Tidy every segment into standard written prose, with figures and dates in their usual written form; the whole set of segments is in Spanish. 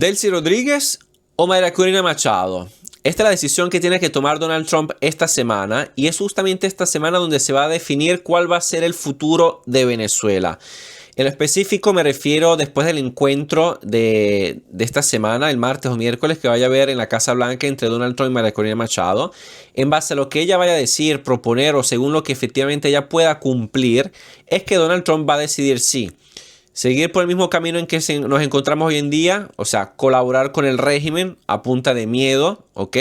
Delcy Rodríguez o Mayra Corina Machado. Esta es la decisión que tiene que tomar Donald Trump esta semana y es justamente esta semana donde se va a definir cuál va a ser el futuro de Venezuela. En lo específico me refiero después del encuentro de esta semana, el martes o miércoles, que vaya a haber en la Casa Blanca entre Donald Trump y Mayra Corina Machado. En base a lo que ella vaya a decir, proponer o según lo que efectivamente ella pueda cumplir, es que Donald Trump va a decidir si seguir por el mismo camino en que nos encontramos hoy en día, o sea, colaborar con el régimen a punta de miedo, ¿ok?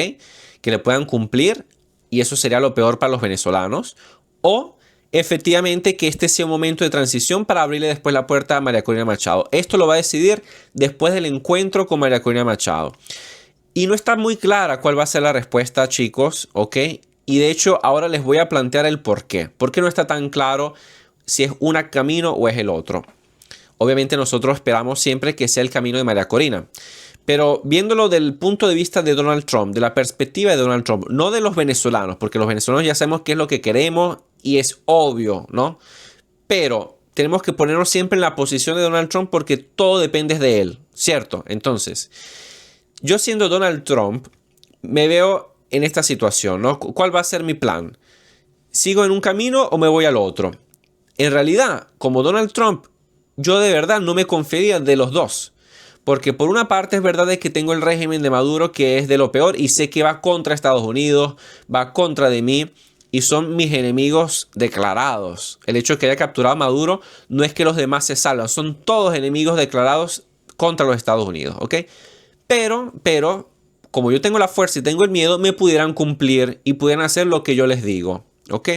Que le puedan cumplir, y eso sería lo peor para los venezolanos, o efectivamente que este sea un momento de transición para abrirle después la puerta a Mayra Corina Machado. Esto lo va a decidir después del encuentro con Mayra Corina Machado. Y no está muy clara cuál va a ser la respuesta, chicos, ¿ok? Y de hecho ahora les voy a plantear el por qué. ¿Por qué no está tan claro si es un camino o es el otro? Obviamente nosotros esperamos siempre que sea el camino de Mayra Corina. Pero viéndolo del punto de vista de Donald Trump, de la perspectiva de Donald Trump, no de los venezolanos, porque los venezolanos ya sabemos qué es lo que queremos y es obvio, ¿no? Pero tenemos que ponernos siempre en la posición de Donald Trump porque todo depende de él, ¿cierto? Entonces, yo siendo Donald Trump, me veo en esta situación, ¿no? ¿Cuál va a ser mi plan? ¿Sigo en un camino o me voy al otro? En realidad, como Donald Trump, yo de verdad no me confiaría de los dos. Porque por una parte es verdad que tengo el régimen de Maduro que es de lo peor y sé que va contra Estados Unidos, va contra de mí y son mis enemigos declarados. El hecho de que haya capturado a Maduro no es que los demás se salvan, son todos enemigos declarados contra los Estados Unidos, ¿ok? Pero, como yo tengo la fuerza y tengo el miedo, me pudieran cumplir y pudieran hacer lo que yo les digo, ¿ok?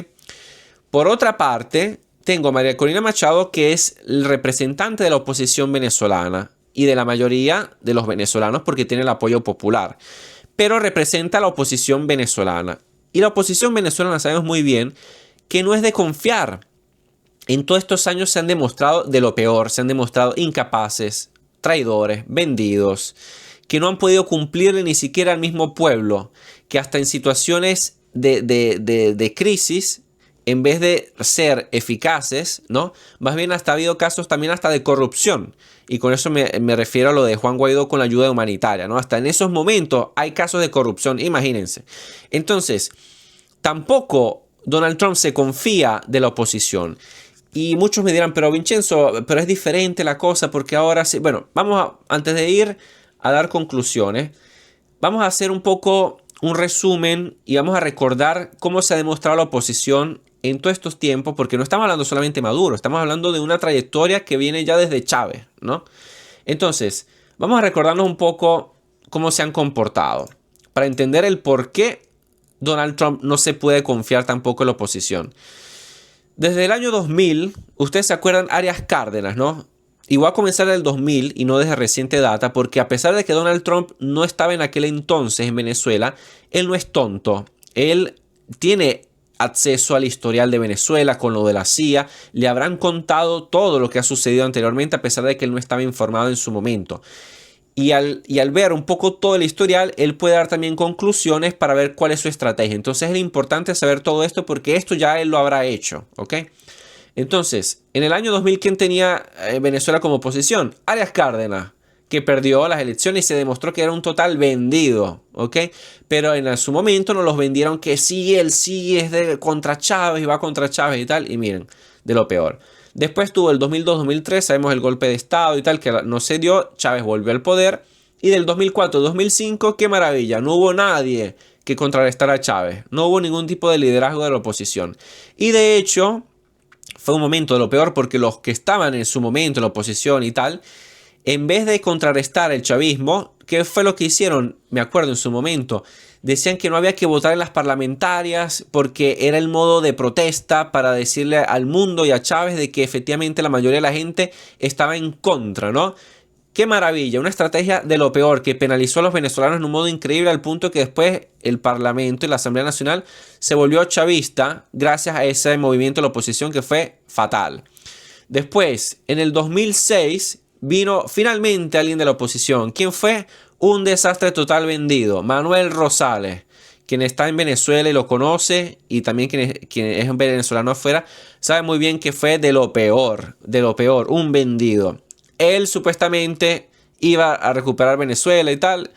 Por otra parte, tengo a Mayra Corina Machado, que es el representante de la oposición venezolana y de la mayoría de los venezolanos porque tiene el apoyo popular, pero representa a la oposición venezolana. Y la oposición venezolana sabemos muy bien que no es de confiar. En todos estos años se han demostrado de lo peor, se han demostrado incapaces, traidores, vendidos, que no han podido cumplirle ni siquiera al mismo pueblo, que hasta en situaciones de crisis, en vez de ser eficaces, ¿no? Más bien hasta ha habido casos también hasta de corrupción. Y con eso me refiero a lo de Juan Guaidó con la ayuda humanitaria, ¿no? Hasta en esos momentos hay casos de corrupción, imagínense. Entonces, tampoco Donald Trump se confía de la oposición. Y muchos me dirán, pero Vincenzo, pero es diferente la cosa porque ahora sí. Bueno, antes de ir a dar conclusiones, vamos a hacer un poco un resumen y vamos a recordar cómo se ha demostrado la oposición en todos estos tiempos, porque no estamos hablando solamente de Maduro, estamos hablando de una trayectoria que viene ya desde Chávez, ¿no? Entonces, vamos a recordarnos un poco cómo se han comportado, para entender el por qué Donald Trump no se puede confiar tampoco en la oposición. Desde el año 2000, ustedes se acuerdan, Arias Cárdenas, ¿no? Y voy a comenzar del 2000 y no desde reciente data, porque a pesar de que Donald Trump no estaba en aquel entonces en Venezuela, él no es tonto. Él tiene acceso al historial de Venezuela con lo de la CIA. Le habrán contado todo lo que ha sucedido anteriormente, a pesar de que él no estaba informado en su momento. Y al ver un poco todo el historial, él puede dar también conclusiones para ver cuál es su estrategia. Entonces es importante saber todo esto porque esto ya él lo habrá hecho, ¿ok? Entonces, en el año 2000, ¿quién tenía Venezuela como oposición? Arias Cárdenas, que perdió las elecciones y se demostró que era un total vendido, ¿ok? Pero en su momento nos los vendieron que sí, él sí es contra Chávez y va contra Chávez y tal. Y miren, de lo peor. Después tuvo el 2002-2003, sabemos el golpe de Estado y tal, que no se dio, Chávez volvió al poder. Y del 2004-2005, qué maravilla, no hubo nadie que contrarrestara a Chávez. No hubo ningún tipo de liderazgo de la oposición. Y de hecho, fue un momento de lo peor porque los que estaban en su momento en la oposición y tal, en vez de contrarrestar el chavismo, ¿qué fue lo que hicieron? Me acuerdo en su momento. Decían que no había que votar en las parlamentarias porque era el modo de protesta para decirle al mundo y a Chávez de que efectivamente la mayoría de la gente estaba en contra, ¿no? ¡Qué maravilla! Una estrategia de lo peor que penalizó a los venezolanos en un modo increíble al punto que después el Parlamento y la Asamblea Nacional se volvió chavista gracias a ese movimiento de la oposición que fue fatal. Después, en el 2006, vino finalmente alguien de la oposición. ¿Quién fue? Un desastre total vendido. Manuel Rosales, quien está en Venezuela y lo conoce, y también quien es un venezolano afuera, sabe muy bien que fue de lo peor, un vendido. Él supuestamente iba a recuperar Venezuela y tal.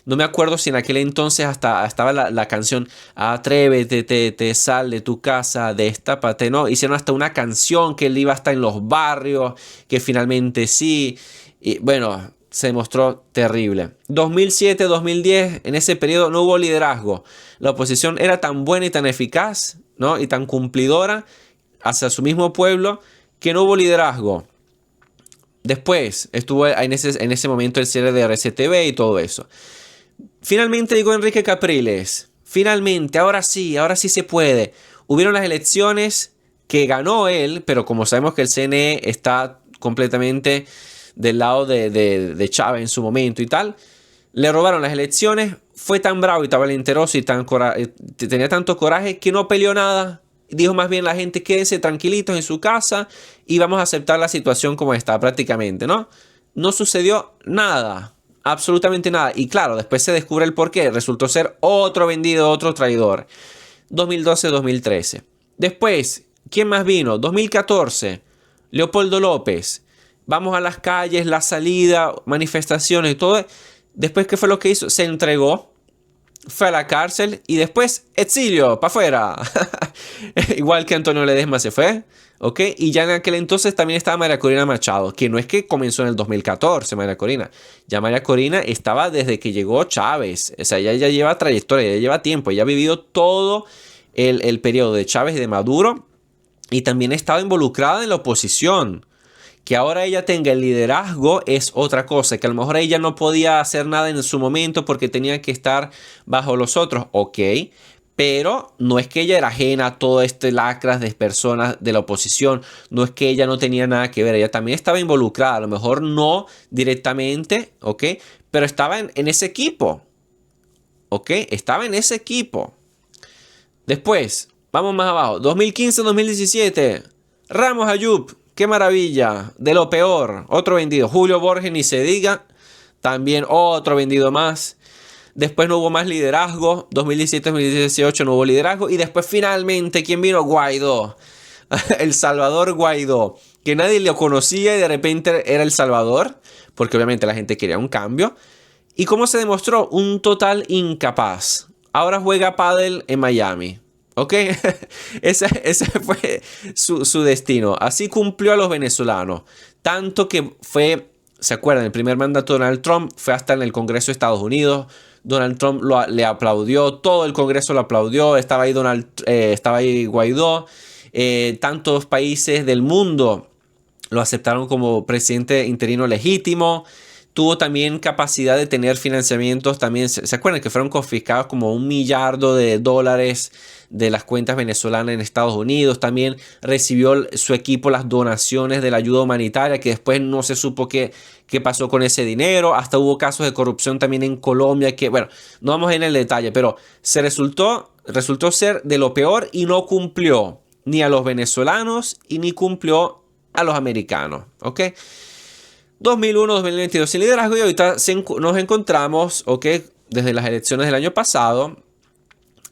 No me acuerdo si en aquel entonces hasta estaba la canción Atrévete, te sal de tu casa, destápate, ¿no? Hicieron hasta una canción que él iba hasta en los barrios, que finalmente sí. Y bueno, se demostró terrible. 2007, 2010, en ese periodo no hubo liderazgo. La oposición era tan buena y tan eficaz, ¿no? Y tan cumplidora hacia su mismo pueblo que no hubo liderazgo. Después estuvo en ese momento el cierre de RCTV y todo eso. Finalmente llegó Enrique Capriles. Finalmente, ahora sí se puede. Hubieron las elecciones que ganó él, pero como sabemos que el CNE está completamente del lado de Chávez en su momento y tal, le robaron las elecciones, fue tan bravo y tan valenteroso y tenía tanto coraje que no peleó nada. Dijo más bien la gente, quédense tranquilitos en su casa y vamos a aceptar la situación como está prácticamente, ¿no? No sucedió nada, absolutamente nada. Y claro, después se descubre el porqué. Resultó ser otro vendido, otro traidor. 2012-2013. Después, ¿quién más vino? 2014, Leopoldo López. Vamos a las calles, la salida, manifestaciones y todo. Después, ¿qué fue lo que hizo? Se entregó, fue a la cárcel y después exilio, para afuera. Igual que Antonio Ledesma se fue, ¿ok? Y ya en aquel entonces también estaba María Corina Machado, que no es que comenzó en el 2014 María Corina. Ya María Corina estaba desde que llegó Chávez. O sea, ella ya lleva trayectoria, ya lleva tiempo, ella ha vivido todo el periodo de Chávez y de Maduro y también estaba involucrada en la oposición. Que ahora ella tenga el liderazgo es otra cosa, que a lo mejor ella no podía hacer nada en su momento porque tenía que estar bajo los otros, ok, pero no es que ella era ajena a todo este lacras de personas de la oposición, no es que ella no tenía nada que ver, ella también estaba involucrada, a lo mejor no directamente, ok, pero estaba en ese equipo, ok, estaba en ese equipo. Después, vamos más abajo, 2015-2017, Ramos Ayub. ¡Qué maravilla! De lo peor. Otro vendido. Julio Borges, ni se diga. También otro vendido más. Después no hubo más liderazgo. 2017-2018 no hubo liderazgo. Y después finalmente, ¿quién vino? Guaidó. El Salvador Guaidó. Que nadie lo conocía y de repente era el Salvador. Porque obviamente la gente quería un cambio. ¿Y cómo se demostró? Un total incapaz. Ahora juega pádel en Miami. ¿Ok? ese fue su destino. Así cumplió a los venezolanos. Tanto que fue, ¿se acuerdan? El primer mandato de Donald Trump fue hasta en el Congreso de Estados Unidos. Donald Trump le aplaudió. Todo el Congreso lo aplaudió. Estaba ahí Guaidó. Tantos países del mundo lo aceptaron como presidente interino legítimo. Tuvo también capacidad de tener financiamientos. También, ¿se acuerdan que fueron confiscados como $1 millardo de las cuentas venezolanas en Estados Unidos? También recibió su equipo las donaciones de la ayuda humanitaria, que después no se supo qué pasó con ese dinero. Hasta hubo casos de corrupción también en Colombia, que bueno, no vamos a ir en el detalle, pero resultó ser de lo peor y no cumplió ni a los venezolanos y ni cumplió a los americanos, ¿ok? 2001-2022 sin liderazgo y ahorita nos encontramos, ¿ok? Desde las elecciones del año pasado,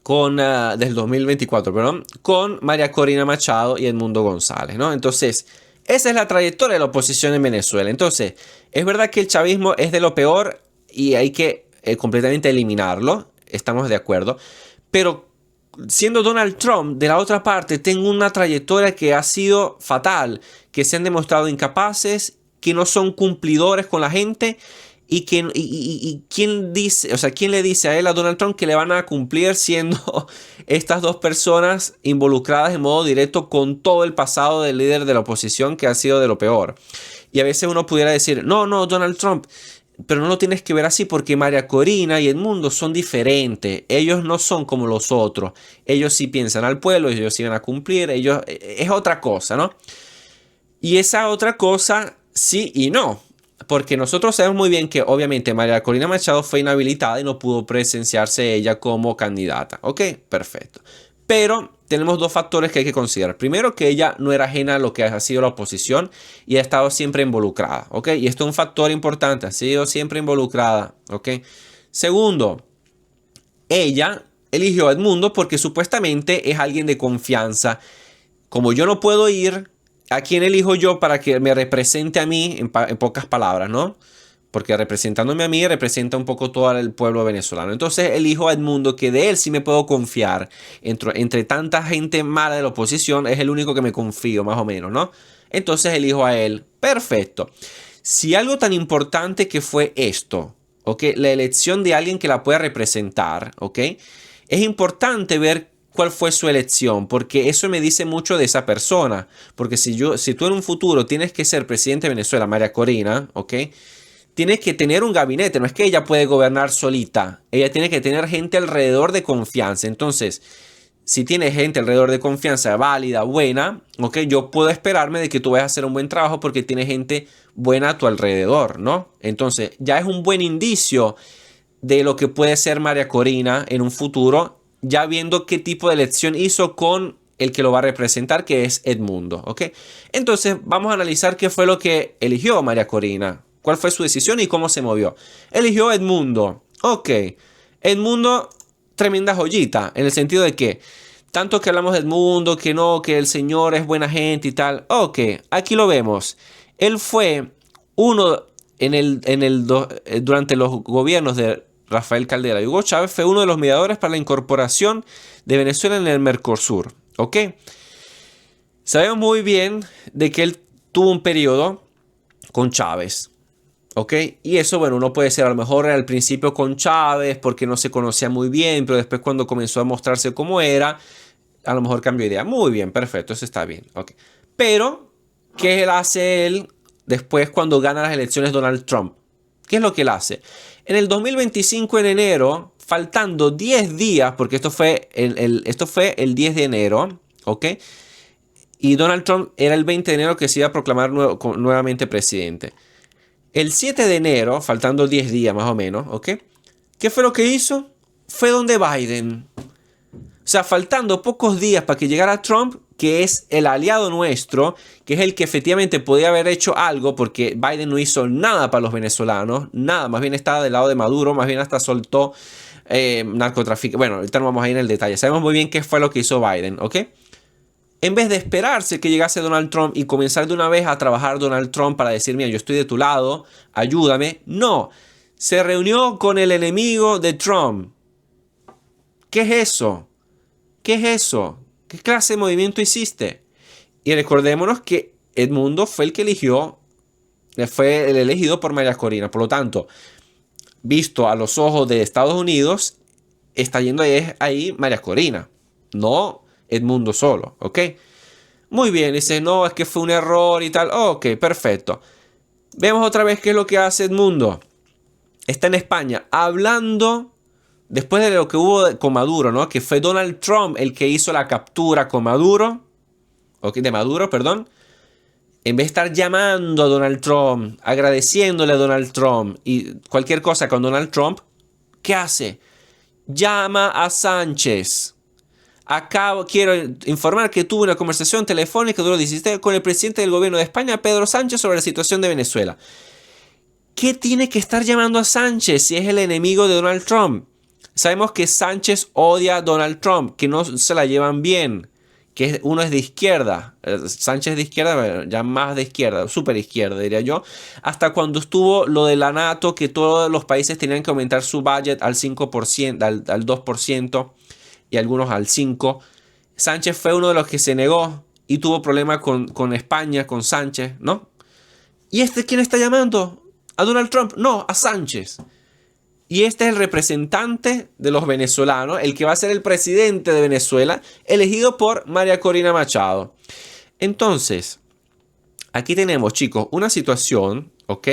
desde el 2024, perdón, con María Corina Machado y Edmundo González, ¿no? Entonces, esa es la trayectoria de la oposición en Venezuela. Entonces, es verdad que el chavismo es de lo peor y hay que completamente eliminarlo, estamos de acuerdo, pero siendo Donald Trump, de la otra parte, tengo una trayectoria que ha sido fatal, que se han demostrado incapaces, que no son cumplidores con la gente y quién dice, o sea, quién le dice a él, a Donald Trump, que le van a cumplir siendo estas dos personas involucradas en modo directo con todo el pasado del líder de la oposición, que ha sido de lo peor. Y a veces uno pudiera decir, no, Donald Trump, pero no lo tienes que ver así porque María Corina y Edmundo son diferentes. Ellos no son como los otros. Ellos sí piensan al pueblo, ellos sí van a cumplir, ellos es otra cosa, ¿no? Y esa otra cosa sí y no, porque nosotros sabemos muy bien que obviamente María Corina Machado fue inhabilitada y no pudo presenciarse ella como candidata. Ok, perfecto. Pero tenemos dos factores que hay que considerar. Primero, que ella no era ajena a lo que ha sido la oposición y ha estado siempre involucrada. Ok, y esto es un factor importante, ha sido siempre involucrada. Ok. Segundo, ella eligió a Edmundo porque supuestamente es alguien de confianza. Como yo no puedo ir, ¿a quién elijo yo para que me represente a mí? En pocas palabras, ¿no? porque representándome a mí representa un poco todo el pueblo venezolano. Entonces elijo a Edmundo, que de él sí me puedo confiar. Entre tanta gente mala de la oposición, es el único que me confío, más o menos, ¿no? Entonces elijo a él. Perfecto. Si algo tan importante que fue esto, ¿ok? La elección de alguien que la pueda representar, ¿ok? Es importante ver cuál fue su elección, porque eso me dice mucho de esa persona. Porque si tú en un futuro tienes que ser presidente de Venezuela, María Corina, ¿ok? Tienes que tener un gabinete, no es que ella puede gobernar solita, ella tiene que tener gente alrededor de confianza. Entonces, si tienes gente alrededor de confianza válida, buena, ok, yo puedo esperarme de que tú vayas a hacer un buen trabajo porque tienes gente buena a tu alrededor, ¿no? Entonces, ya es un buen indicio de lo que puede ser María Corina en un futuro, ya viendo qué tipo de elección hizo con el que lo va a representar, que es Edmundo, ¿ok? Entonces, vamos a analizar qué fue lo que eligió María Corina. ¿Cuál fue su decisión y cómo se movió? Eligió Edmundo. Ok. Edmundo, tremenda joyita. En el sentido de que, tanto que hablamos de Edmundo, que no, que el señor es buena gente y tal. Ok. Aquí lo vemos. Él fue uno durante los gobiernos de Rafael Caldera y Hugo Chávez, fue uno de los mediadores para la incorporación de Venezuela en el Mercosur. Ok. Sabemos muy bien de que él tuvo un periodo con Chávez. ¿Ok? Y eso, bueno, uno puede ser a lo mejor al principio con Chávez porque no se conocía muy bien, pero después cuando comenzó a mostrarse cómo era, a lo mejor cambió de idea. Muy bien, perfecto, eso está bien. ¿Ok? Pero, ¿qué hace él después cuando gana las elecciones Donald Trump? ¿Qué es lo que él hace? En el 2025, en enero, faltando 10 días, porque esto fue el 10 de enero, ¿ok? Y Donald Trump era el 20 de enero que se iba a proclamar nuevamente presidente. El 7 de enero, faltando 10 días más o menos, ¿ok? ¿Qué fue lo que hizo? Fue donde Biden. O sea, faltando pocos días para que llegara Trump, que es el aliado nuestro, que es el que efectivamente podía haber hecho algo, porque Biden no hizo nada para los venezolanos, nada, más bien estaba del lado de Maduro, más bien hasta soltó narcotráfico. Bueno, ahorita no vamos a ir en el detalle. Sabemos muy bien qué fue lo que hizo Biden, ¿ok? En vez de esperarse que llegase Donald Trump y comenzar de una vez a trabajar Donald Trump para decir, mira, yo estoy de tu lado, ayúdame. No, se reunió con el enemigo de Trump. ¿Qué es eso? ¿Qué es eso? ¿Qué clase de movimiento hiciste? Y recordémonos que Edmundo fue el que fue el elegido por María Corina. Por lo tanto, visto a los ojos de Estados Unidos, está yendo ahí María Corina, no Edmundo solo, ¿ok? Muy bien, dice, no, es que fue un error y tal. Ok, perfecto. Vemos otra vez qué es lo que hace Edmundo. Está en España hablando, después de lo que hubo con Maduro, ¿no? Que fue Donald Trump el que hizo la captura con Maduro, de Maduro, perdón. En vez de estar llamando a Donald Trump, agradeciéndole a Donald Trump y cualquier cosa con Donald Trump, ¿qué hace? Llama a Sánchez. Quiero informar que tuve una conversación telefónica duró 17 con el presidente del gobierno de España, Pedro Sánchez, sobre la situación de Venezuela. ¿Qué tiene que estar llamando a Sánchez si es el enemigo de Donald Trump? Sabemos que Sánchez odia a Donald Trump, que no se la llevan bien, que uno es de izquierda, Sánchez de izquierda, ya más de izquierda, súper izquierda diría yo, hasta cuando estuvo lo de la NATO, que todos los países tenían que aumentar su budget al 5%, al 2%, y algunos al 5%. Sánchez fue uno de los que se negó y tuvo problemas con España, con Sánchez, ¿no? ¿Y quién está llamando? ¿A Donald Trump? No, a Sánchez. Y este es el representante de los venezolanos, el que va a ser el presidente de Venezuela, elegido por María Corina Machado. Entonces, aquí tenemos, chicos, una situación, ¿ok?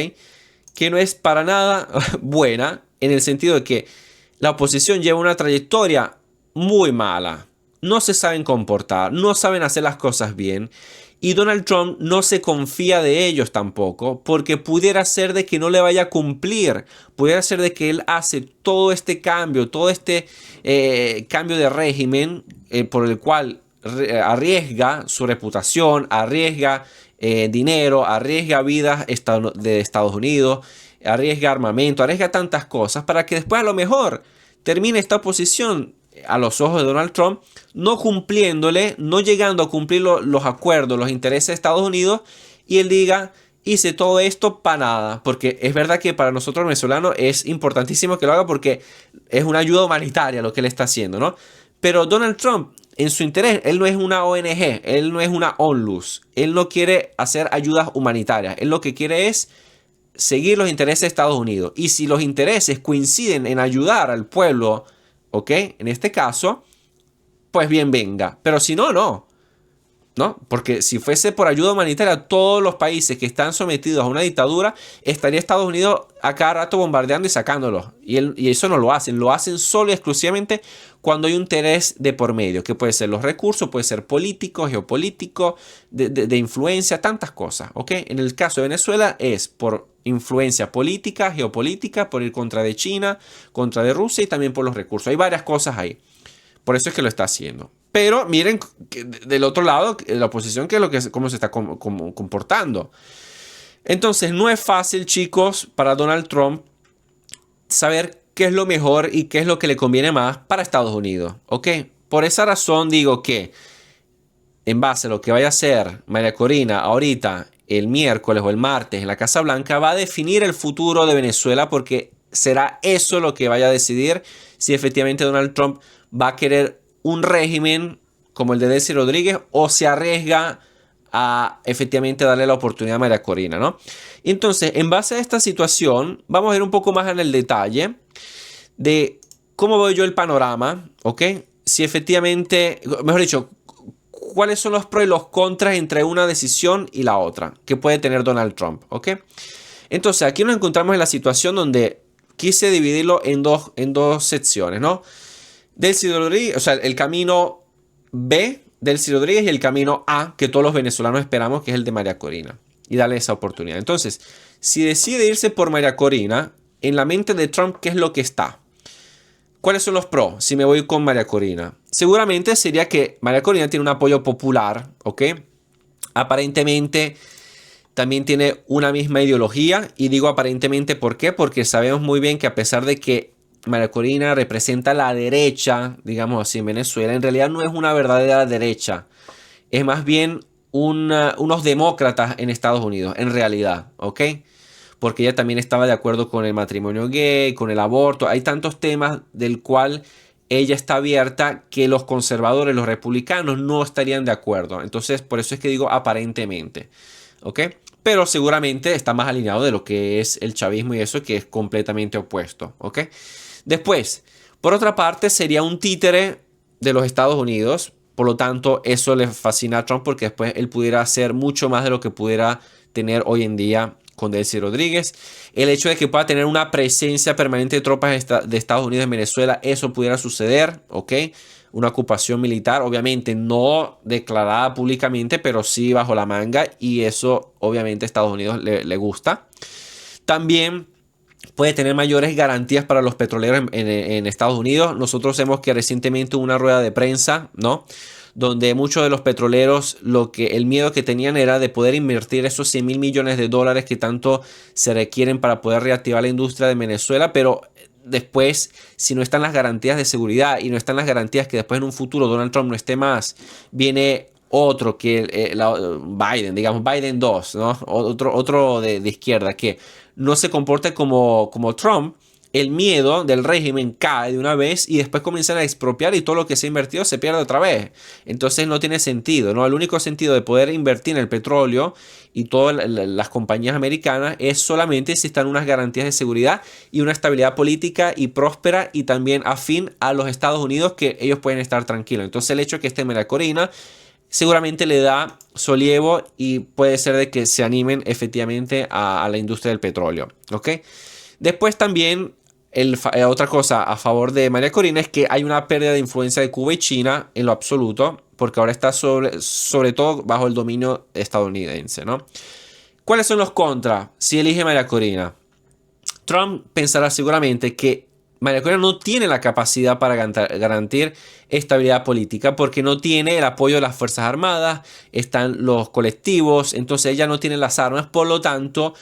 Que no es para nada buena, en el sentido de que la oposición lleva una trayectoria muy mala. No se saben comportar, no saben hacer las cosas bien. Y Donald Trump no se confía de ellos tampoco, porque pudiera ser de que no le vaya a cumplir, pudiera ser de que él hace todo este cambio, cambio de régimen por el cual arriesga su reputación, arriesga dinero, arriesga vidas de Estados Unidos, arriesga armamento, arriesga tantas cosas para que después a lo mejor termine esta oposición a los ojos de Donald Trump, no cumpliéndole, no llegando a cumplir los acuerdos, los intereses de Estados Unidos, y él diga, hice todo esto para nada, porque es verdad que para nosotros venezolanos es importantísimo que lo haga porque es una ayuda humanitaria lo que él está haciendo, ¿no? Pero Donald Trump, en su interés, él no es una ONG, él no es una ONLUS, él no quiere hacer ayudas humanitarias, él lo que quiere es seguir los intereses de Estados Unidos. Y si los intereses coinciden en ayudar al pueblo, ¿ok? En este caso, pues bien venga. Pero si no, no. ¿No? Porque si fuese por ayuda humanitaria, todos los países que están sometidos a una dictadura, estaría Estados Unidos a cada rato bombardeando y sacándolos. Y eso no lo hacen solo y exclusivamente cuando hay un interés de por medio, que puede ser los recursos, puede ser político, geopolítico, de influencia, tantas cosas. ¿Ok? En el caso de Venezuela es por influencia política, geopolítica, por ir contra de China, contra de Rusia y también por los recursos. Hay varias cosas ahí. Por eso es que lo está haciendo. Pero miren que del otro lado, la oposición, cómo se está comportando. Entonces, no es fácil, chicos, para Donald Trump saber qué es lo mejor y qué es lo que le conviene más para Estados Unidos. ¿Ok? Por esa razón digo que, en base a lo que vaya a hacer María Corina ahorita, el miércoles o el martes en la Casa Blanca, va a definir el futuro de Venezuela porque será eso lo que vaya a decidir si efectivamente Donald Trump va a querer un régimen como el de Delcy Rodríguez o se arriesga a efectivamente darle la oportunidad a María Corina, ¿no? Entonces, en base a esta situación, vamos a ir un poco más en el detalle de cómo veo yo el panorama, ¿ok? Si efectivamente, mejor dicho, cuáles son los pros y los contras entre una decisión y la otra que puede tener Donald Trump, ¿ok? Entonces, aquí nos encontramos en la situación donde quise dividirlo en dos secciones, ¿no? Delcy Rodríguez, o sea, el camino B, Delcy Rodríguez, y el camino A, que todos los venezolanos esperamos, que es el de María Corina. Y darle esa oportunidad. Entonces, si decide irse por María Corina, en la mente de Trump, ¿qué es lo que está? ¿Cuáles son los pros si me voy con María Corina? Seguramente sería que María Corina tiene un apoyo popular, ¿ok? Aparentemente también tiene una misma ideología. Y digo aparentemente, ¿por qué? Porque sabemos muy bien que a pesar de que María Corina representa la derecha, digamos así, en Venezuela, en realidad no es una verdadera derecha. Es más bien unos demócratas en Estados Unidos, en realidad, ¿ok? Porque ella también estaba de acuerdo con el matrimonio gay, con el aborto. Hay tantos temas del cual ella está abierta que los conservadores, los republicanos, no estarían de acuerdo. Entonces, por eso es que digo aparentemente, ¿ok? Pero seguramente está más alineado de lo que es el chavismo y eso, que es completamente opuesto, ¿ok? Después, por otra parte, sería un títere de los Estados Unidos. Por lo tanto, eso le fascina a Trump porque después él pudiera hacer mucho más de lo que pudiera tener hoy en día con Delcy Rodríguez. El hecho de que pueda tener una presencia permanente de tropas de Estados Unidos en Venezuela, eso pudiera suceder, ¿ok? Una ocupación militar, obviamente no declarada públicamente, pero sí bajo la manga, y eso obviamente a Estados Unidos le gusta. También puede tener mayores garantías para los petroleros en Estados Unidos. Nosotros vemos que recientemente hubo una rueda de prensa, ¿no? Donde muchos de los petroleros el miedo que tenían era de poder invertir esos 100 mil millones de dólares que tanto se requieren para poder reactivar la industria de Venezuela, pero después, si no están las garantías de seguridad y no están las garantías que después en un futuro Donald Trump no esté más, viene otro que Biden, digamos Biden 2, ¿no? Otro de izquierda que no se comporta como Trump, el miedo del régimen cae de una vez y después comienzan a expropiar y todo lo que se ha invertido se pierde otra vez. Entonces no tiene sentido, ¿no? El único sentido de poder invertir en el petróleo y todas las compañías americanas es solamente si están unas garantías de seguridad y una estabilidad política y próspera y también afín a los Estados Unidos, que ellos pueden estar tranquilos. Entonces el hecho de que esté María Corina seguramente le da solievo y puede ser de que se animen efectivamente a la industria del petróleo, ¿ok? Después también otra cosa a favor de María Corina es que hay una pérdida de influencia de Cuba y China en lo absoluto, porque ahora está sobre todo bajo el dominio estadounidense, ¿no? ¿Cuáles son los contras si elige María Corina? Trump pensará seguramente que María Corina no tiene la capacidad para garantir estabilidad política porque no tiene el apoyo de las Fuerzas Armadas, están los colectivos, entonces ella no tiene las armas, por lo tanto,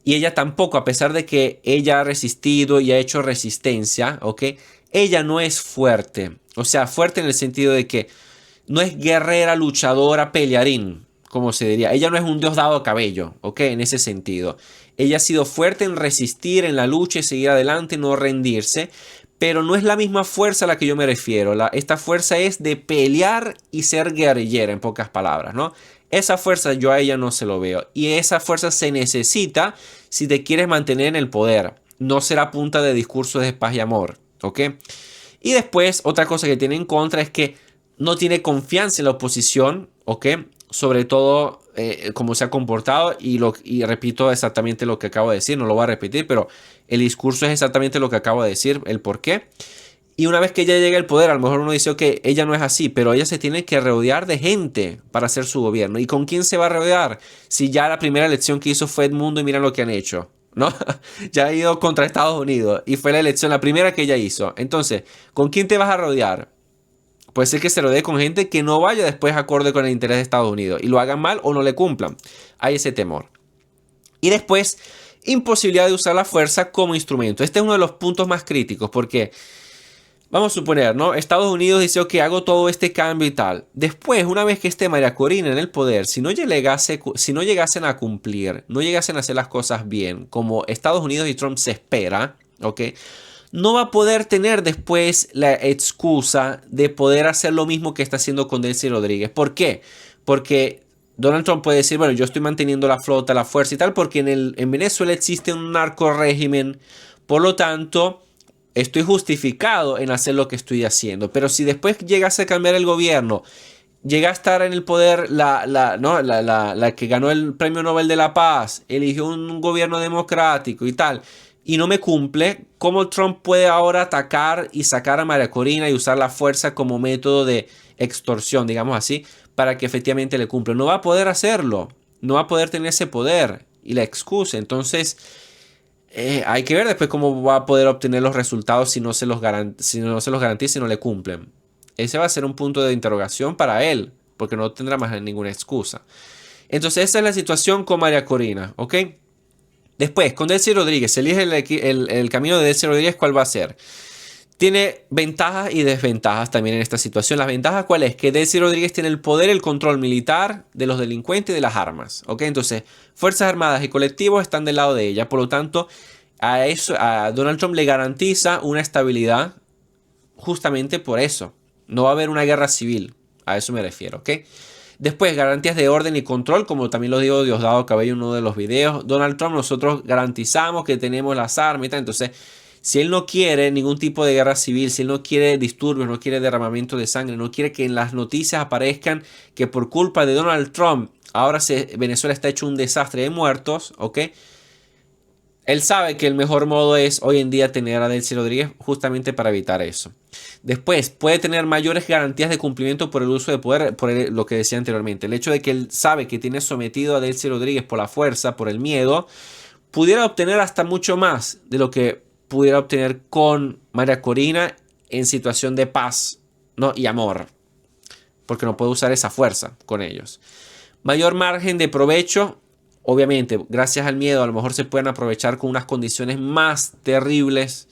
y ella tampoco, a pesar de que ella ha resistido y ha hecho resistencia, ¿ok? Ella no es fuerte, o sea, fuerte en el sentido de que no es guerrera, luchadora, pelearín, como se diría. Ella no es un Diosdado Cabello, ¿ok? En ese sentido. Ella ha sido fuerte en resistir, en la lucha y seguir adelante, no rendirse. Pero no es la misma fuerza a la que yo me refiero. Esta fuerza es de pelear y ser guerrillera, en pocas palabras, ¿no? Esa fuerza yo a ella no se lo veo. Y esa fuerza se necesita si te quieres mantener en el poder. No será punta de discursos de paz y amor, ¿ok? Y después, otra cosa que tiene en contra es que no tiene confianza en la oposición, ¿ok? Sobre todo cómo se ha comportado y repito exactamente lo que acabo de decir, no lo voy a repetir, pero el discurso es exactamente lo que acabo de decir, el por qué. Y una vez que ella llega al poder, a lo mejor uno dice, ok, ella no es así, pero ella se tiene que rodear de gente para hacer su gobierno. ¿Y con quién se va a rodear? Si ya la primera elección que hizo fue Edmundo y mira lo que han hecho, ¿no? Ya ha ido contra Estados Unidos y fue la elección, la primera que ella hizo. Entonces, ¿con quién te vas a rodear? Puede ser que se rodee con gente que no vaya después acorde con el interés de Estados Unidos y lo hagan mal o no le cumplan. Hay ese temor. Y después, imposibilidad de usar la fuerza como instrumento. Este es uno de los puntos más críticos porque, vamos a suponer, ¿no? Estados Unidos dice, ok, hago todo este cambio y tal. Después, una vez que esté María Corina en el poder, si no llegasen a cumplir, no llegasen a hacer las cosas bien, como Estados Unidos y Trump se espera, ¿ok? No va a poder tener después la excusa de poder hacer lo mismo que está haciendo con Delcy Rodríguez. ¿Por qué? Porque Donald Trump puede decir, bueno, yo estoy manteniendo la flota, la fuerza y tal, porque en Venezuela existe un narco régimen, por lo tanto, estoy justificado en hacer lo que estoy haciendo. Pero si después llegase a cambiar el gobierno, llega a estar en el poder la que ganó el Premio Nobel de la Paz, eligió un gobierno democrático y tal, y no me cumple, ¿cómo Trump puede ahora atacar y sacar a María Corina y usar la fuerza como método de extorsión, digamos así, para que efectivamente le cumpla? No va a poder hacerlo, no va a poder tener ese poder y la excusa. Entonces, hay que ver después cómo va a poder obtener los resultados si no se los garantiza y no le cumplen. Ese va a ser un punto de interrogación para él, porque no tendrá más ninguna excusa. Entonces, esa es la situación con María Corina, ¿ok? Después, con Delcy Rodríguez, se elige el camino de Delcy Rodríguez, ¿cuál va a ser? Tiene ventajas y desventajas también en esta situación. Las ventajas, ¿cuál es? Que Delcy Rodríguez tiene el poder, el control militar de los delincuentes y de las armas, ¿ok? Entonces, Fuerzas Armadas y colectivos están del lado de ella. Por lo tanto, a Donald Trump le garantiza una estabilidad justamente por eso. No va a haber una guerra civil, a eso me refiero, ¿ok? Después, garantías de orden y control, como también lo digo Diosdado Cabello en uno de los videos. Donald Trump, nosotros garantizamos que tenemos las armas y tal. Entonces, si él no quiere ningún tipo de guerra civil, si él no quiere disturbios, no quiere derramamiento de sangre, no quiere que en las noticias aparezcan que por culpa de Donald Trump ahora Venezuela está hecho un desastre de muertos, ¿ok? Él sabe que el mejor modo es hoy en día tener a Delcy Rodríguez justamente para evitar eso. Después, puede tener mayores garantías de cumplimiento por el uso de poder, lo que decía anteriormente. El hecho de que él sabe que tiene sometido a Delcy Rodríguez por la fuerza, por el miedo, pudiera obtener hasta mucho más de lo que pudiera obtener con María Corina en situación de paz, ¿no? Y amor, porque no puede usar esa fuerza con ellos. Mayor margen de provecho. Obviamente, gracias al miedo, a lo mejor se pueden aprovechar con unas condiciones más terribles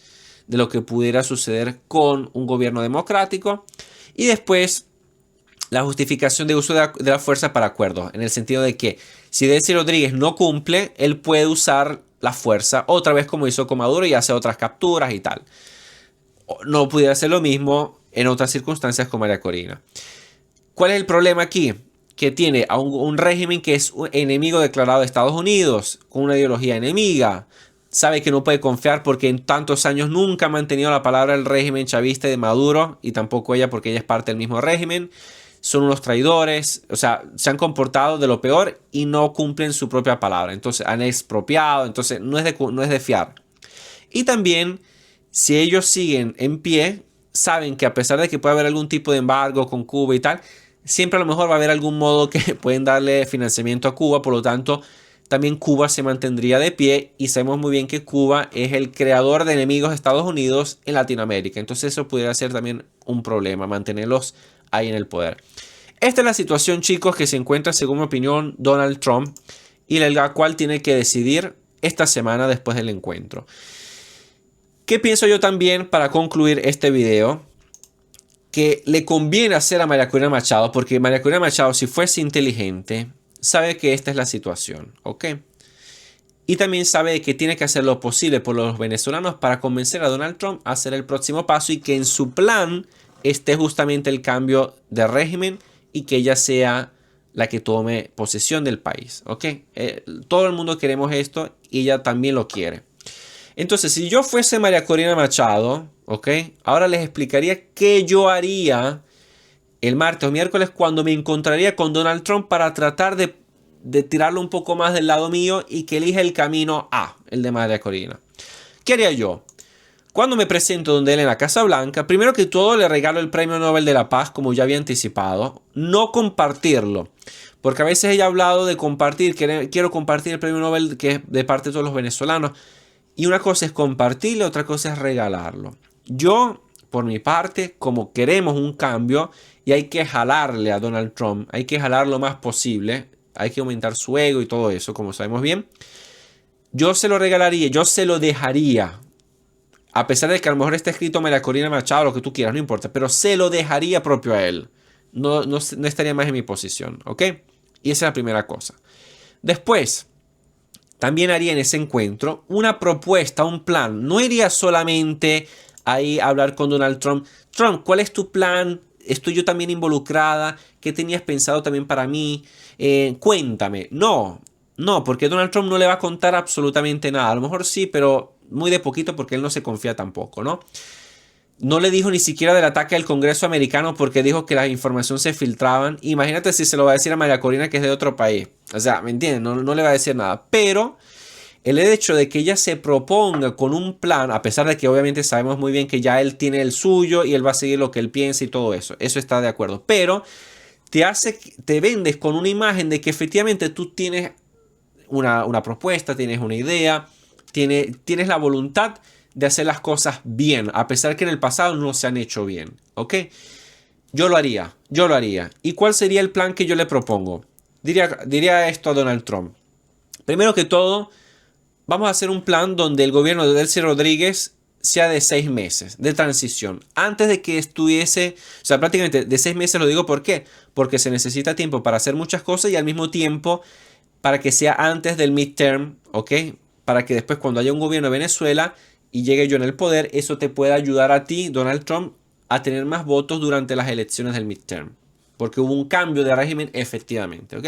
de lo que pudiera suceder con un gobierno democrático. Y después, la justificación de uso de la fuerza para acuerdos, en el sentido de que si Delcy Rodríguez no cumple, él puede usar la fuerza otra vez como hizo con Maduro y hace otras capturas y tal. No pudiera hacer lo mismo en otras circunstancias con María Corina. ¿Cuál es el problema aquí? Que tiene a un régimen que es un enemigo declarado de Estados Unidos, con una ideología enemiga. Sabe que no puede confiar porque en tantos años nunca ha mantenido la palabra del régimen chavista de Maduro, y tampoco ella porque ella es parte del mismo régimen. Son unos traidores, o sea, se han comportado de lo peor y no cumplen su propia palabra. Entonces han expropiado, entonces no es de fiar. Y también, si ellos siguen en pie, saben que a pesar de que puede haber algún tipo de embargo con Cuba y tal, siempre a lo mejor va a haber algún modo que pueden darle financiamiento a Cuba. Por lo tanto, también Cuba se mantendría de pie, y sabemos muy bien que Cuba es el creador de enemigos de Estados Unidos en Latinoamérica. Entonces eso pudiera ser también un problema, mantenerlos ahí en el poder. Esta es la situación, chicos, que se encuentra, según mi opinión, Donald Trump, y la cual tiene que decidir esta semana después del encuentro. ¿Qué pienso yo también para concluir este video? Que le conviene hacer a María Corina Machado, porque María Corina Machado, si fuese inteligente, sabe que esta es la situación, ¿ok? Y también sabe que tiene que hacer lo posible por los venezolanos para convencer a Donald Trump a hacer el próximo paso y que en su plan esté justamente el cambio de régimen y que ella sea la que tome posesión del país, ¿ok? Todo el mundo queremos esto y ella también lo quiere. Entonces, si yo fuese María Corina Machado, ¿ok? Ahora les explicaría qué yo haría el martes o miércoles cuando me encontraría con Donald Trump para tratar de tirarlo un poco más del lado mío y que elija el camino A, el de María Corina. ¿Qué haría yo? Cuando me presento donde él en la Casa Blanca, primero que todo le regalo el Premio Nobel de la Paz, como ya había anticipado, no compartirlo. Porque a veces ella ha hablado de compartir, quiero compartir el Premio Nobel que es de parte de todos los venezolanos. Y una cosa es compartirlo, otra cosa es regalarlo. Yo, por mi parte, como queremos un cambio y hay que jalarle a Donald Trump, hay que jalar lo más posible, hay que aumentar su ego y todo eso, como sabemos bien, yo se lo regalaría, yo se lo dejaría. A pesar de que a lo mejor está escrito María Corina Machado, lo que tú quieras, no importa, pero se lo dejaría propio a él. No estaría más en mi posición, ¿ok? Y esa es la primera cosa. Después, también haría en ese encuentro una propuesta, un plan. No iría solamente ahí a hablar con Donald Trump. Trump, ¿cuál es tu plan? Estoy yo también involucrada. ¿Qué tenías pensado también para mí? Cuéntame. No, porque Donald Trump no le va a contar absolutamente nada. A lo mejor sí, pero muy de poquito porque él no se confía tampoco, ¿no? No le dijo ni siquiera del ataque al Congreso americano porque dijo que las informaciones se filtraban. Imagínate si se lo va a decir a María Corina, que es de otro país. O sea, ¿me entienden? No le va a decir nada. Pero el hecho de que ella se proponga con un plan, a pesar de que obviamente sabemos muy bien que ya él tiene el suyo y él va a seguir lo que él piensa y todo eso. Eso está de acuerdo. Pero te vendes con una imagen de que efectivamente tú tienes una propuesta, tienes una idea, tienes la voluntad de hacer las cosas bien, a pesar que en el pasado no se han hecho bien, ¿ok? Yo lo haría. ¿Y cuál sería el plan que yo le propongo? Diría esto a Donald Trump. Primero que todo, vamos a hacer un plan donde el gobierno de Delcy Rodríguez sea de 6 meses de transición. Antes de que estuviese, o sea, prácticamente de 6 meses, lo digo ¿por qué? Porque se necesita tiempo para hacer muchas cosas y al mismo tiempo para que sea antes del midterm, ¿ok? Para que después cuando haya un gobierno de Venezuela y llegue yo en el poder, eso te pueda ayudar a ti, Donald Trump, a tener más votos durante las elecciones del midterm. Porque hubo un cambio de régimen efectivamente, ¿ok?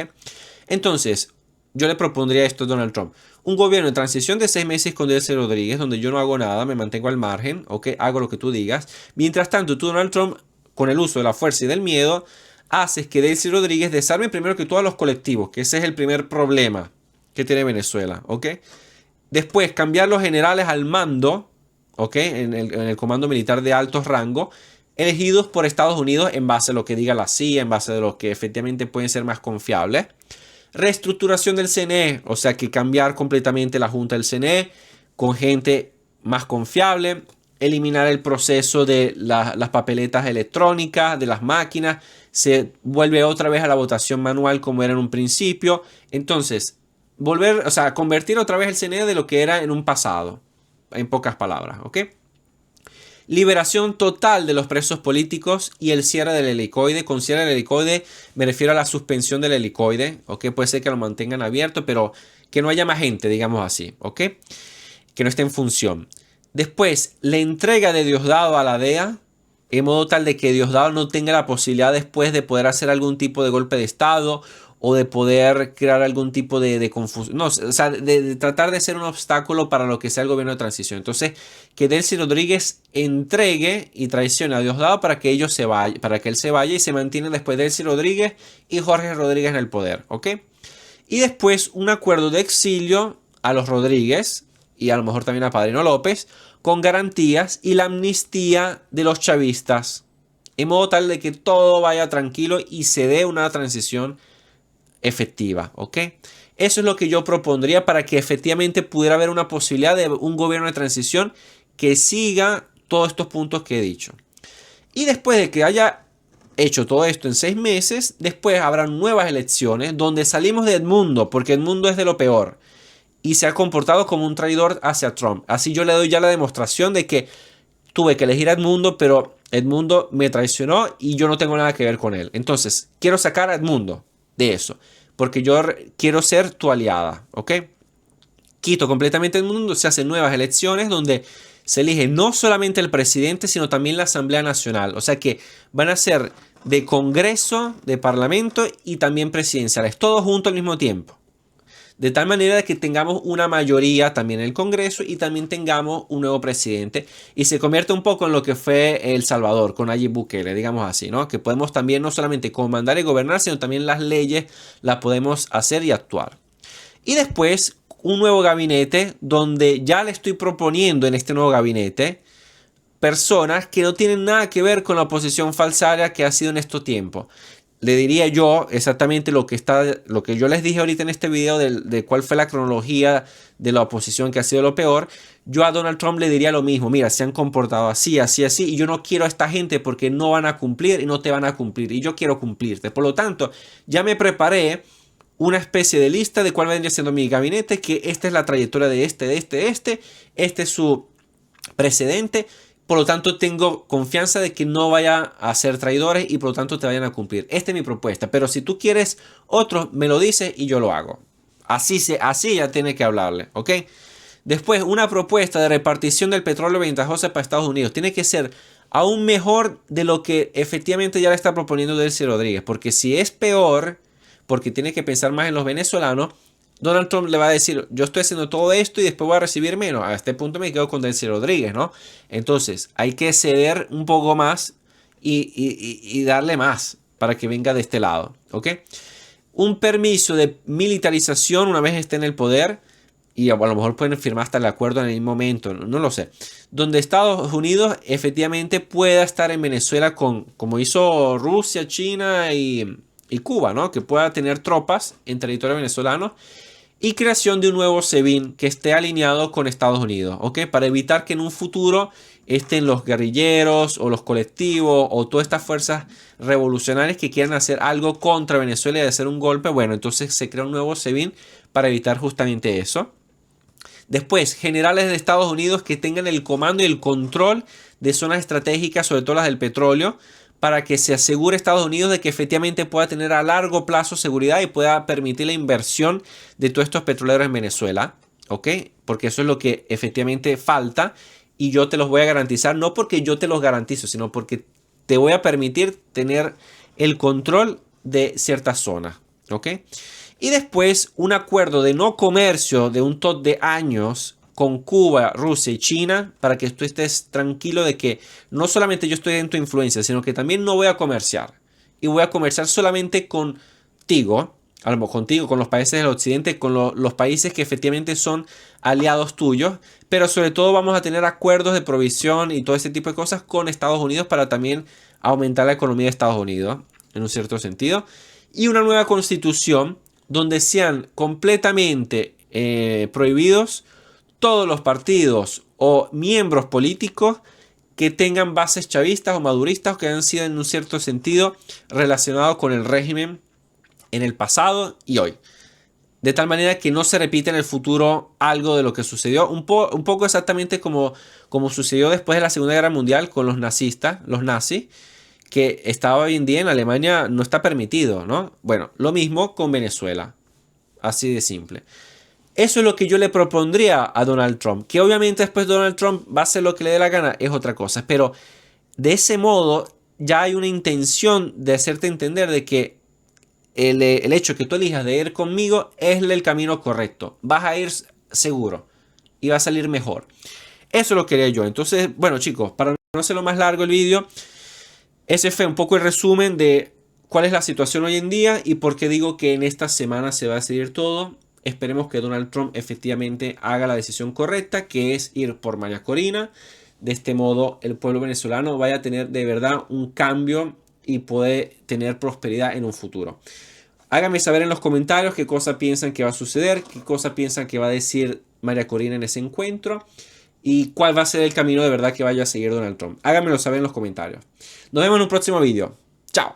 Entonces, yo le propondría esto a Donald Trump. Un gobierno de transición de 6 meses con Delcy Rodríguez, donde yo no hago nada, me mantengo al margen, ¿ok? Hago lo que tú digas. Mientras tanto, tú, Donald Trump, con el uso de la fuerza y del miedo, haces que Delcy Rodríguez desarme primero que todo a los colectivos, que ese es el primer problema que tiene Venezuela, ¿ok? Después, cambiar los generales al mando, ¿ok? En el comando militar de altos rangos, elegidos por Estados Unidos en base a lo que diga la CIA, en base a lo que efectivamente pueden ser más confiables. Reestructuración del CNE, o sea que cambiar completamente la junta del CNE con gente más confiable. Eliminar el proceso de las papeletas electrónicas, de las máquinas. Se vuelve otra vez a la votación manual como era en un principio. Entonces, convertir otra vez el CNE de lo que era en un pasado. En pocas palabras, ¿ok? Liberación total de los presos políticos y el cierre del helicoide. Con cierre del helicoide me refiero a la suspensión del helicoide, ¿ok? Puede ser que lo mantengan abierto, pero que no haya más gente, digamos así, ¿ok? Que no esté en función. Después, la entrega de Diosdado a la DEA, en modo tal de que Diosdado no tenga la posibilidad después de poder hacer algún tipo de golpe de Estado o de poder crear algún tipo de confusión. No, o sea, de tratar de ser un obstáculo para lo que sea el gobierno de transición. Entonces, que Delcy Rodríguez entregue y traicione a Diosdado para que ellos se vayan, para que él se vaya y se mantiene después Delcy Rodríguez y Jorge Rodríguez en el poder, ¿ok? Y después un acuerdo de exilio a los Rodríguez y a lo mejor también a Padrino López con garantías y la amnistía de los chavistas, en modo tal de que todo vaya tranquilo y se dé una transición efectiva, ¿ok? Eso es lo que yo propondría para que efectivamente pudiera haber una posibilidad de un gobierno de transición que siga todos estos puntos que he dicho. Y después de que haya hecho todo esto en 6 meses, después habrá nuevas elecciones donde salimos de Edmundo, porque Edmundo es de lo peor y se ha comportado como un traidor hacia Trump. Así yo le doy ya la demostración de que tuve que elegir a Edmundo, pero Edmundo me traicionó y yo no tengo nada que ver con él. Entonces, quiero sacar a Edmundo de eso. porque yo quiero ser tu aliada, ¿ok? Quito completamente el mundo, se hacen nuevas elecciones donde se elige no solamente el presidente, sino también la Asamblea Nacional. O sea que van a ser de Congreso, de Parlamento y también presidenciales, todos juntos al mismo tiempo. De tal manera que tengamos una mayoría también en el Congreso y también tengamos un nuevo presidente. Y se convierte un poco en lo que fue El Salvador con Nayib Bukele, digamos así, ¿no? Que podemos también no solamente comandar y gobernar, sino también las leyes las podemos hacer y actuar. Y después un nuevo gabinete donde ya le estoy proponiendo en este nuevo gabinete personas que no tienen nada que ver con la oposición falsaria que ha sido en estos tiempos. Le diría yo exactamente lo que yo les dije ahorita en este video de cuál fue la cronología de la oposición que ha sido lo peor. Yo a Donald Trump le diría lo mismo. Mira, se han comportado así, así, así. Y yo no quiero a esta gente porque no van a cumplir y no te van a cumplir. Y yo quiero cumplirte. Por lo tanto, ya me preparé una especie de lista de cuál vendría siendo mi gabinete. Que esta es la trayectoria de este. Este es su precedente. Por lo tanto, tengo confianza de que no vaya a ser traidores y por lo tanto te vayan a cumplir. Esta es mi propuesta. Pero si tú quieres otro, me lo dices y yo lo hago. Así ya tiene que hablarle, ¿ok? Después, una propuesta de repartición del petróleo ventajosa para Estados Unidos. Tiene que ser aún mejor de lo que efectivamente ya le está proponiendo Delcy Rodríguez. Porque si es peor, porque tiene que pensar más en los venezolanos, Donald Trump le va a decir, yo estoy haciendo todo esto y después voy a recibir menos. A este punto me quedo con Delcy Rodríguez, ¿no? Entonces, hay que ceder un poco más y darle más para que venga de este lado, ¿ok? Un permiso de militarización una vez esté en el poder, y a lo mejor pueden firmar hasta el acuerdo en el mismo momento, no lo sé. Donde Estados Unidos efectivamente pueda estar en Venezuela como hizo Rusia, China y Cuba, ¿no? Que pueda tener tropas en territorio venezolano. Y creación de un nuevo SEBIN que esté alineado con Estados Unidos, ¿ok? Para evitar que en un futuro estén los guerrilleros o los colectivos o todas estas fuerzas revolucionarias que quieran hacer algo contra Venezuela y hacer un golpe. Bueno, entonces se crea un nuevo SEBIN para evitar justamente eso. Después, generales de Estados Unidos que tengan el comando y el control de zonas estratégicas, sobre todo las del petróleo, para que se asegure Estados Unidos de que efectivamente pueda tener a largo plazo seguridad y pueda permitir la inversión de todos estos petroleros en Venezuela, ¿ok? Porque eso es lo que efectivamente falta y yo te los voy a garantizar, no porque yo te los garantizo, sino porque te voy a permitir tener el control de ciertas zonas, ¿ok? Y después un acuerdo de no comercio de un top de años con Cuba, Rusia y China, para que tú estés tranquilo de que no solamente yo estoy en tu influencia, sino que también no voy a comerciar. Y voy a comerciar solamente contigo, con los países del occidente, con los países que efectivamente son aliados tuyos, pero sobre todo vamos a tener acuerdos de provisión y todo ese tipo de cosas con Estados Unidos para también aumentar la economía de Estados Unidos, en un cierto sentido. Y una nueva constitución donde sean completamente prohibidos todos los partidos o miembros políticos que tengan bases chavistas o maduristas o que hayan sido en un cierto sentido relacionados con el régimen en el pasado y hoy. De tal manera que no se repita en el futuro algo de lo que sucedió. Un poco exactamente como sucedió después de la Segunda Guerra Mundial con los nazistas, los nazis, que estaba hoy en día en Alemania no está permitido, ¿no? Bueno, lo mismo con Venezuela. Así de simple. Eso es lo que yo le propondría a Donald Trump. Que obviamente después Donald Trump va a hacer lo que le dé la gana, es otra cosa. Pero de ese modo ya hay una intención de hacerte entender de que el hecho que tú elijas de ir conmigo es el camino correcto. Vas a ir seguro y va a salir mejor. Eso lo quería yo. Entonces, bueno chicos, para no hacerlo más largo el vídeo, ese fue un poco el resumen de cuál es la situación hoy en día y por qué digo que en esta semana se va a decidir todo. Esperemos que Donald Trump efectivamente haga la decisión correcta, que es ir por María Corina. De este modo, el pueblo venezolano vaya a tener de verdad un cambio y puede tener prosperidad en un futuro. Háganme saber en los comentarios qué cosa piensan que va a suceder, qué cosa piensan que va a decir María Corina en ese encuentro y cuál va a ser el camino de verdad que vaya a seguir Donald Trump. Háganmelo saber en los comentarios. Nos vemos en un próximo vídeo. Chao.